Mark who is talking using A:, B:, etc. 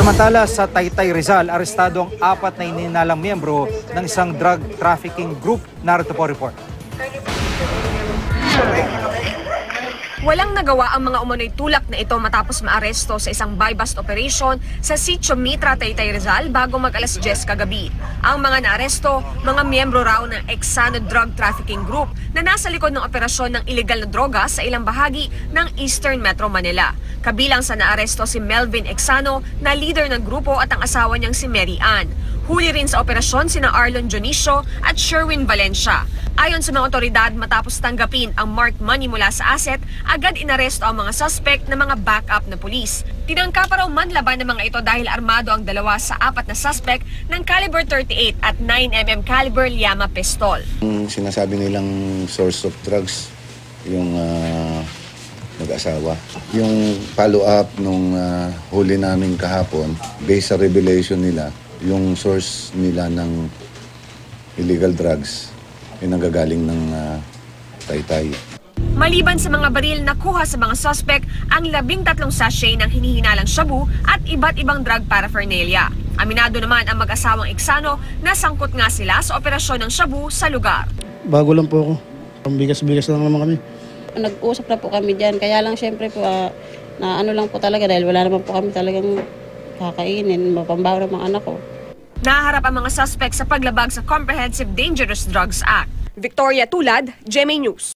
A: Samantala sa Taytay, Rizal, arestado ang 4 na ininalang miyembro ng isang drug trafficking group. Narito po report.
B: Walang nagawa ang mga umano'y tulak na ito matapos maaresto sa isang buy-bust operation sa Sitio Mitra, Taytay, Rizal bago mag-alas 10 kagabi. Ang mga naaresto, mga miyembro raw ng Exano Drug Trafficking Group na nasa likod ng operasyon ng ilegal na droga sa ilang bahagi ng Eastern Metro Manila. Kabilang sa naaresto si Melvin Exano na leader ng grupo at ang asawa niyang si Mary Ann. Huli rin sa operasyon sina Arlon Dionisio at Sherwin Valencia. Ayon sa mga otoridad, matapos tanggapin ang marked money mula sa asset, agad inaresto ang mga suspect na mga backup na pulis. Tinangka pa raw manlaban ng mga ito dahil armado ang 2 sa 4 na suspect ng caliber 38 at 9mm caliber Llama pistol.
C: Sinasabi nilang source of drugs, yung mag-asawa. Yung follow-up nung huli namin kahapon, based sa revelation nila, yung source nila ng illegal drugs ay nanggagaling ng Taytay.
B: Maliban sa mga baril nakuha sa mga suspect, ang 13 sachet ng hinihinalang shabu at iba't ibang drug paraphernalia. Aminado naman ang mag-asawang Exano na sangkot nga sila sa operasyon ng shabu sa lugar.
D: Bago lang po ako. Bigas-bigas lang naman kami.
E: Nag-usap na po kami dyan, kaya lang syempre po na ano lang po talaga dahil wala naman po kami talagang kakainin, mapambaho ng mga anak ko.
B: Naharap ang mga suspect sa paglabag sa Comprehensive Dangerous Drugs Act. Victoria Tulad, GMA News.